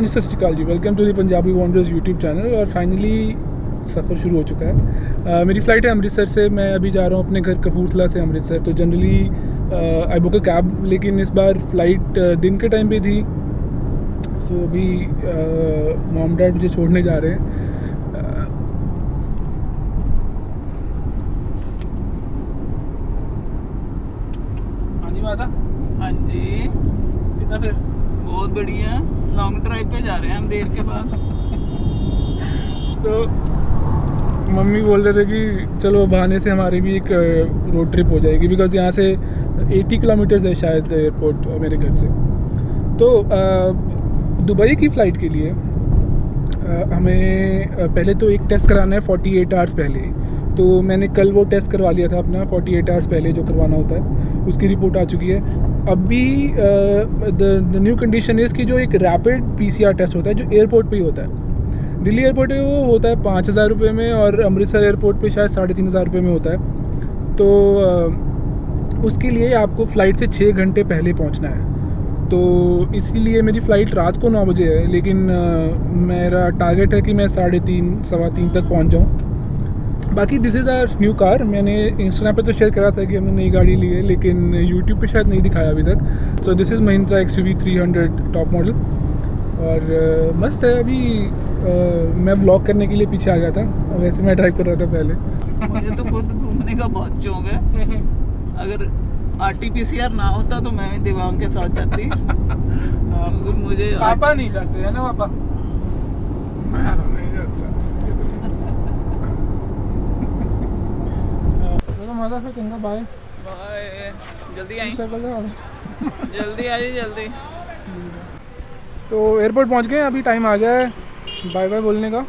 जी सत श्री अकाल जी, welcome to the Punjabi wonders YouTube channel. और finally सफ़र शुरू हो चुका है। मेरी फ़्लाइट है अमृतसर से। मैं अभी जा रहा हूँ अपने घर कपूरथला से अमृतसर। तो generally I book a cab, लेकिन इस बार फ़्लाइट दिन के टाइम पे थी। सो अभी मॉम डैड मुझे छोड़ने जा रहे हैं। हाँ जी माता। हाँ जी, कितना फिर? बहुत बढ़िया। लॉन्ग ड्राइव पे जा रहे हैं हम देर के बाद। तो मम्मी बोल रहे थे कि चलो बहाने से हमारी भी एक रोड ट्रिप हो जाएगी, बिकॉज़ यहाँ से 80 किलोमीटर्स है शायद एयरपोर्ट मेरे घर से। तो दुबई की फ़्लाइट के लिए हमें पहले तो एक टेस्ट कराना है 48 आवर्स पहले। तो मैंने कल वो टेस्ट करवा लिया था अपना 48 आवर्स पहले जो करवाना होता है, उसकी रिपोर्ट आ चुकी है। अभी द न्यू कंडीशन इज़ कि जो एक रैपिड PCR टेस्ट होता है जो एयरपोर्ट पे ही होता है। दिल्ली एयरपोर्ट पे वो होता है 5,000 रुपये में, और अमृतसर एयरपोर्ट पे शायद 3,500 रुपये में होता है। तो उसके लिए आपको फ़्लाइट से 6 घंटे पहले पहुंचना है। तो इसीलिए मेरी फ़्लाइट रात को 9 बजे है, लेकिन मेरा टारगेट है कि मैं 3:30 सवा 3 तक पहुंच जाऊं। बाकी this is our new car. मैंने इंस्टाग्राम पे तो शेयर करा था कि हमने नई गाड़ी ली है, लेकिन यूट्यूब पे शायद नहीं दिखाया अभी तक। So this is Mahindra XUV 300 top model, और मस्त है। अभी मैं व्लॉग करने के लिए पीछे आ गया था, वैसे मैं ड्राइव कर रहा था पहले। मुझे तो खुद घूमने का बहुत शौक है। अगर RT-PCR ना होता तो मैं भी दिवांग के साथ जाती। क्योंकि मुझे पापा नहीं जाते है ना पापा? मैं तो नहीं जाता। चलो माता फिर चंगा, बाय। बाय, जल्दी आई। जल्दी। जल्दी आई जल्दी। तो एयरपोर्ट पहुंच गए, अभी टाइम आ गया है बाय बाय बोलने का।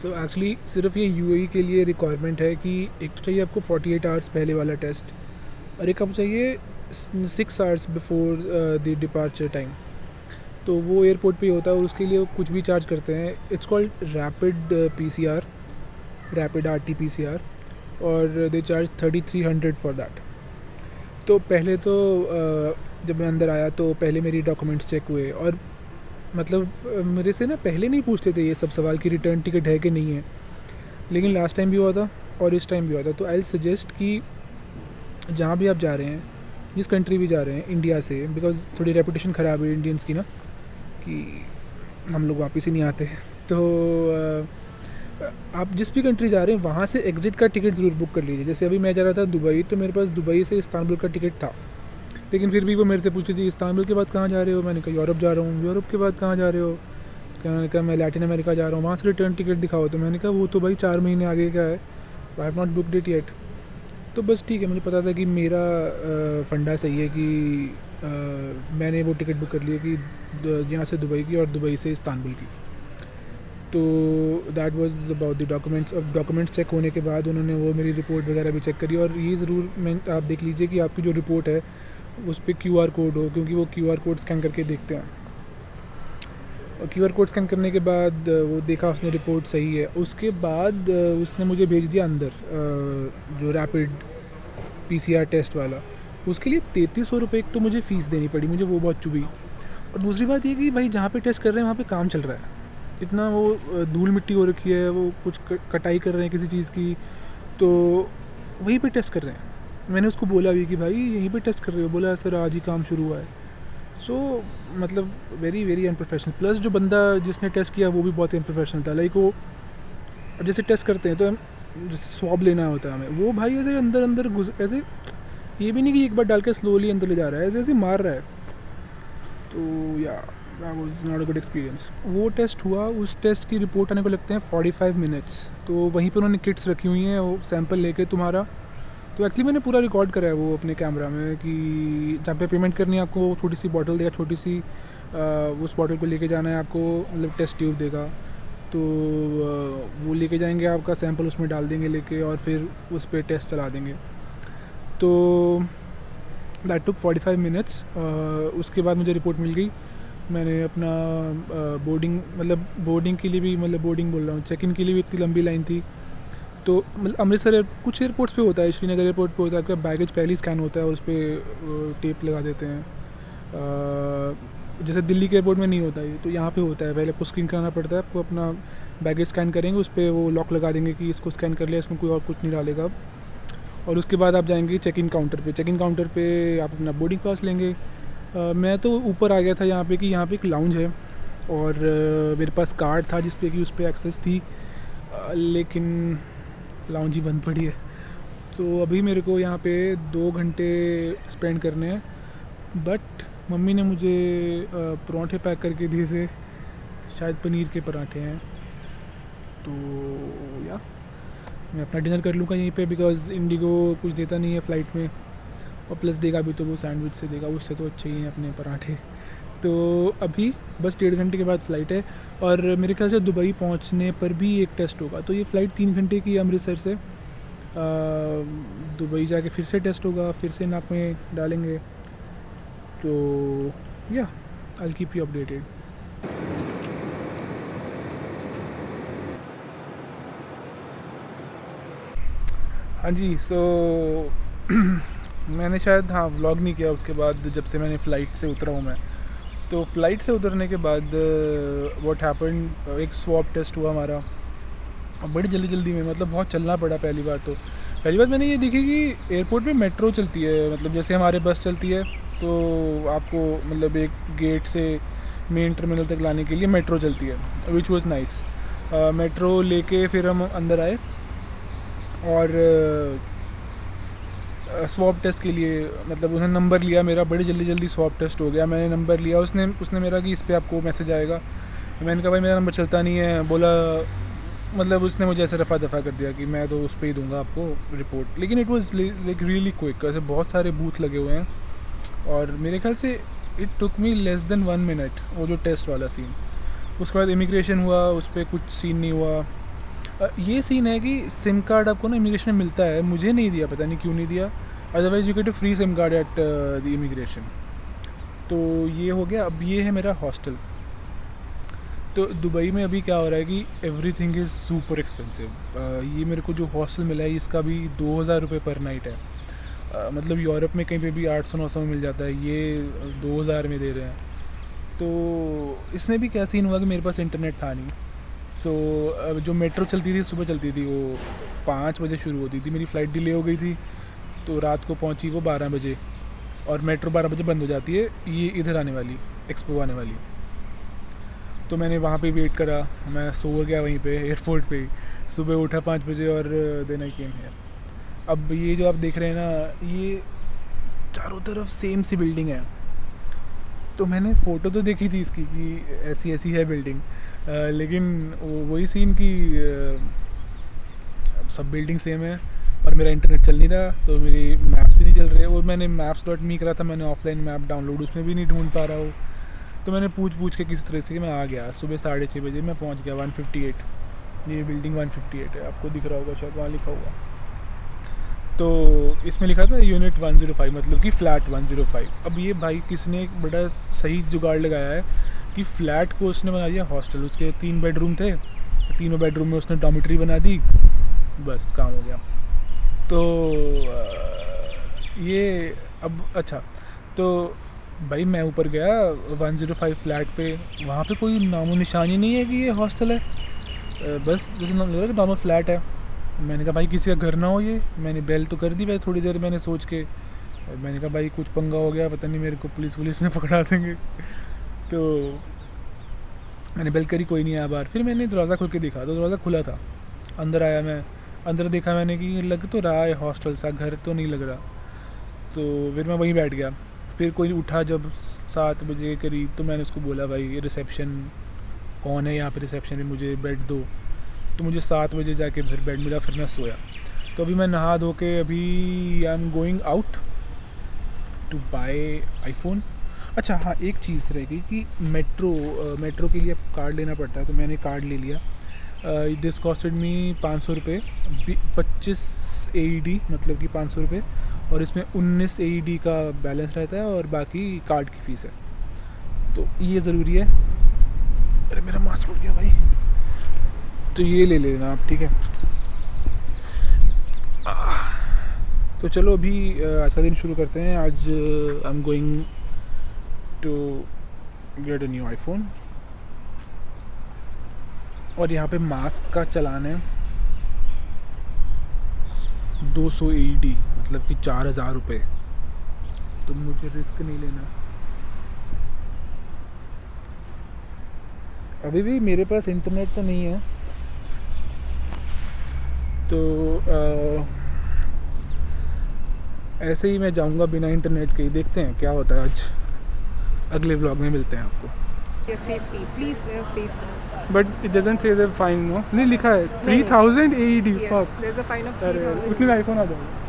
सो एक्चुअली सिर्फ ये UAE के लिए रिक्वायरमेंट है कि एक तो चाहिए आपको 48 आवर्स पहले वाला टेस्ट, और एक आपको चाहिए 6 hours before the departure time. तो वो एयरपोर्ट पे ही होता है, और उसके लिए वो कुछ भी चार्ज करते हैं। It's called rapid PCR, rapid RT-PCR, और दे चार्ज 3,300 फॉर दैट। तो पहले तो जब मैं अंदर आया तो पहले मेरी डॉक्यूमेंट्स चेक हुए, और मतलब मेरे से ना पहले नहीं पूछते थे ये सब सवाल कि रिटर्न टिकट है कि नहीं है, लेकिन लास्ट टाइम भी हुआ था और इस टाइम भी हुआ था। तो आई सजेस्ट कि जहाँ भी आप जा रहे हैं, जिस कंट्री भी जा रहे हैं इंडिया से, बिकॉज थोड़ी रेपुटेशन ख़राब है इंडियंस की ना, कि हम लोग वापस ही नहीं आते। तो आप जिस भी कंट्री जा रहे हैं वहाँ से एग्ज़िट का टिकट ज़रूर बुक कर लीजिए। जैसे अभी मैं जा रहा था दुबई, तो मेरे पास दुबई से इस्तांबुल का टिकट था, लेकिन फिर भी वो मेरे से पूछी थी इस्तांबुल के बाद कहाँ जा रहे हो। मैंने कहा यूरोप जा रहा हूँ। यूरोप के बाद कहाँ जा रहे हो? मैंने कहा मैं लैटिन अमेरिका जा रहा हूँ। वहाँ से रिटर्न टिकट दिखाओ। तो मैंने कहा वो तो भाई 4 महीने आगे का है, I have not booked it yet. तो बस ठीक है, मुझे पता था कि मेरा फंडा सही है कि मैंने वो टिकट बुक कर ली है कि यहाँ से दुबई की और दुबई से इस्तांबुल की। तो that was about the documents. अब डॉक्यूमेंट्स चेक होने के बाद उन्होंने वो मेरी रिपोर्ट वगैरह भी चेक करी, और ये ज़रूर आप देख लीजिए कि आपकी जो रिपोर्ट है उस पर QR कोड हो, क्योंकि वो QR कोड स्कैन करके देखते हैं। और QR कोड स्कैन करने के बाद वो देखा उसने रिपोर्ट सही है। उसके बाद उसने मुझे भेज दिया अंदर जो रैपिड PCR टेस्ट वाला। उसके लिए 3,300 रुपये तो मुझे फ़ीस देनी पड़ी, मुझे वो बहुत चुभी। और दूसरी बात ये कि भाई जहाँ पे टेस्ट कर रहे हैं वहाँ पे काम चल रहा है, इतना वो धूल मिट्टी हो रखी है, वो कुछ कटाई कर रहे हैं किसी चीज़ की, तो वहीं पे टेस्ट कर रहे हैं। मैंने उसको बोला भी कि भाई यहीं पे टेस्ट कर रहे हो? बोला सर आज ही काम शुरू हुआ है। सो मतलब वेरी वेरी अनप्रोफेशनल। प्लस जो बंदा जिसने टेस्ट किया वो भी बहुत अनप्रोफेशनल था। लाइक वो अब जैसे टेस्ट करते हैं तो जैसे स्वैब लेना होता है हमें, वो भाई ऐसे अंदर अंदर घुस, ऐसे ये भी नहीं कि एक बार डाल के स्लोली अंदर ले जा रहा है, ऐसे ऐसे मार रहा है। तो या that was not a good experience. वो टेस्ट हुआ, उस टेस्ट की रिपोर्ट आने को लगते हैं 45 मिनट्स। तो वहीं पर उन्होंने किट्स रखी हुई हैं, वो सैंपल लेके तुम्हारा, तो एक्चुअली मैंने पूरा रिकॉर्ड करा है वो अपने कैमरा में कि जहाँ पे पेमेंट करनी है आपको थोड़ी सी बॉटल देगा, छोटी सी, उस बॉटल को लेके जाना है आपको, मतलब टेस्ट ट्यूब देगा, तो वो लेके जाएंगे, आपका सैंपल उसमें डाल देंगे लेके, और फिर उस पर टेस्ट चला देंगे। तो दैट टुक 45 मिनट्स। उसके बाद मुझे रिपोर्ट मिल गई। मैंने अपना बोर्डिंग, मतलब बोर्डिंग के लिए भी, मतलब बोर्डिंग बोल रहा हूँ, चेक इन के लिए भी इतनी लंबी लाइन थी। तो मतलब अमृतसर कुछ एयरपोर्ट्स पे होता है, श्रीनगर एयरपोर्ट पे होता है, आपका बैगेज पहले ही स्कैन होता है और उस पर टेप लगा देते हैं। जैसे दिल्ली के एयरपोर्ट में नहीं होता ये, तो यहाँ पे होता है। पहले आपको स्कैन कराना पड़ता है, आपको अपना बैगेज स्कैन करेंगे, उस पर वो लॉक लगा देंगे कि इसको स्कैन कर लिया, इसमें कोई और कुछ नहीं डालेगा अब। और उसके बाद आप जाएंगे चेक इन काउंटर पे। चेक इन काउंटर पे आप अपना बोर्डिंग पास लेंगे। मैं तो ऊपर आ गया था यहाँ पे कि यहाँ पे एक लाउंज है, और मेरे पास कार्ड था जिस पे कि उस पर एक्सेस थी, लेकिन लाउंज ही बंद पड़ी है। तो अभी मेरे को यहाँ पे 2 घंटे स्पेंड करने हैं। बट मम्मी ने मुझे पराठे पैक करके दिए थे, शायद पनीर के पराठे हैं। तो या मैं अपना डिनर कर लूँगा यहीं पे, बिकॉज़ इंडिगो कुछ देता नहीं है फ़्लाइट में, और प्लस देगा भी तो वो सैंडविच से देगा, उससे तो अच्छे ही हैं अपने पराठे। तो अभी बस 1.5 घंटे के बाद फ़्लाइट है, और मेरे ख्याल से दुबई पहुंचने पर भी एक टेस्ट होगा। तो ये फ़्लाइट 3 घंटे की है अमृतसर से। दुबई जाके फिर से टेस्ट होगा, फिर से नाक में डालेंगे। तो या आई कीप यू अपडेटेड। हाँ जी, सो मैंने शायद व्लॉग नहीं किया उसके बाद, जब से मैंने फ़्लाइट से उतरा हूँ मैं। तो फ़्लाइट से उतरने के बाद व्हाट हैपेंड, एक स्वैब टेस्ट हुआ हमारा, और बड़ी जल्दी में, मतलब बहुत चलना पड़ा। पहली बात मैंने ये देखी कि एयरपोर्ट पे मेट्रो चलती है, मतलब जैसे हमारे बस चलती है, तो आपको मतलब एक गेट से मेन टर्मिनल तक लाने के लिए मेट्रो चलती है, विच वॉज़ नाइस। मेट्रो लेके फिर हम अंदर आए, और स्वैब टेस्ट के लिए, मतलब उन्होंने नंबर लिया मेरा, बड़ी जल्दी स्वैब टेस्ट हो गया। मैंने नंबर लिया, उसने मेरा कि इस पर आपको मैसेज आएगा। मैंने कहा भाई मेरा नंबर चलता नहीं है। बोला, मतलब उसने मुझे ऐसे रफ़ा दफ़ा कर दिया कि मैं तो उस पर ही दूंगा आपको रिपोर्ट। लेकिन it was like really quick, ऐसे बहुत सारे बूथ लगे हुए हैं, और मेरे ख्याल से it took me less than 1 minute वो जो टेस्ट वाला सीन। उसके बाद इमिग्रेशन हुआ, उस पर कुछ सीन नहीं हुआ। ये सीन है कि सिम कार्ड आपको ना इमिग्रेशन में मिलता है, मुझे नहीं दिया, पता नहीं क्यों नहीं दिया। Otherwise you get a free SIM card at the immigration. तो ये हो गया। अब ये है मेरा हॉस्टल। तो दुबई में अभी क्या हो रहा है कि एवरीथिंग इज़ सुपर एक्सपेंसिव। ये मेरे को जो हॉस्टल मिला है इसका भी 2000 रुपये पर नाइट है। मतलब यूरोप में कहीं पे भी 800-900 में मिल जाता है, ये 2000 में दे रहे हैं। तो इसमें भी क्या सीन हुआ कि मेरे पास इंटरनेट था नहीं। सो जो मेट्रो चलती थी, सुबह चलती थी, वो 5 बजे शुरू होती थी। मेरी फ़्लाइट डिले हो गई थी, तो रात को पहुंची वो 12 बजे, और मेट्रो 12 बजे बंद हो जाती है, ये इधर आने वाली, एक्सपो आने वाली। तो मैंने वहाँ पे वेट करा, मैं सो गया वहीं पे एयरपोर्ट पे ही। सुबह उठा 5 बजे, और देन आई केम हियर। अब ये जो आप देख रहे हैं ना, ये चारों तरफ सेम सी बिल्डिंग है। तो मैंने फ़ोटो तो देखी थी इसकी कि ऐसी ऐसी है बिल्डिंग, लेकिन वही सीन कि सब बिल्डिंग सेम है, और मेरा इंटरनेट चल नहीं रहा, तो मेरी मैप्स भी नहीं चल रहे। और मैंने maps.me करा था, मैंने ऑफलाइन मैप डाउनलोड, उसमें भी नहीं ढूंढ पा रहा हूँ। तो मैंने पूछ के किसी तरह से मैं आ गया। सुबह 6:30 बजे मैं पहुँच गया 158। ये बिल्डिंग 158 है, आपको दिख रहा होगा शायद, वहाँ लिखा हुआ। तो इसमें लिखा था यूनिट 105, मतलब कि फ़्लैट 105। अब ये भाई किसने एक बड़ा सही जुगाड़ लगाया है कि फ़्लैट को उसने बना दिया हॉस्टल। उसके 3 बेडरूम थे, तीनों बेडरूम में उसने डॉर्मिटरी बना दी, बस काम हो गया। तो ये अब अच्छा, तो भाई मैं ऊपर गया 105 फ्लैट पे, वहाँ पे कोई नामो निशानी नहीं है कि ये हॉस्टल है। बस जैसे लग रहा है नॉर्मल फ्लैट है। मैंने कहा भाई किसी का घर ना हो ये। मैंने बेल तो कर दी भाई, थोड़ी देर मैंने सोच के, मैंने कहा भाई कुछ पंगा हो गया, पता नहीं मेरे को पुलिस में पकड़ा देंगे। तो मैंने बेल करी, कोई नहीं आया बाहर। फिर मैंने दरवाज़ा खोल के देखा, तो दरवाज़ा खुला था। अंदर आया मैं, अंदर देखा मैंने कि ये लग तो रहा है हॉस्टल सा, घर तो नहीं लग रहा। तो फिर मैं वहीं बैठ गया। फिर कोई उठा जब 7 बजे के करीब, तो मैंने उसको बोला भाई रिसेप्शन कौन है यहाँ पे रिसेप्शन में, मुझे बेड दो। तो मुझे 7 बजे जाके फिर बेड मिला, फिर मैं सोया। तो अभी मैं नहा धो के अभी I am going out to buy iPhone. अच्छा हाँ, एक चीज़ रह गई कि मेट्रो के लिए कार्ड लेना पड़ता है, तो मैंने कार्ड ले लिया। दिस कॉस्टेड मी 500 रुपये, 25 AED मतलब कि 500 रुपये, और इसमें 19 AED का बैलेंस रहता है और बाकी कार्ड की फ़ीस है। तो ये ज़रूरी है। अरे मेरा मास्क उड़ गया भाई, तो ये ले लेना आप, ठीक है। तो चलो अभी आज का दिन शुरू करते हैं। आज I am going to get a new iPhone, और यहाँ पे मास्क का चालान है 200 AED मतलब कि 4000 रुपये। तो मुझे रिस्क नहीं लेना। अभी भी मेरे पास इंटरनेट तो नहीं है, तो ऐसे ही मैं जाऊंगा बिना इंटरनेट के ही। देखते हैं क्या होता है आज। अगले व्लॉग में मिलते हैं आपको। Your safety. Please wear face mask. But it doesn't say the fine, no नहीं लिखा है 3000 AED। Yes, there's a fine of अरे 3,000. उतने में आईफोन आ जाएगा।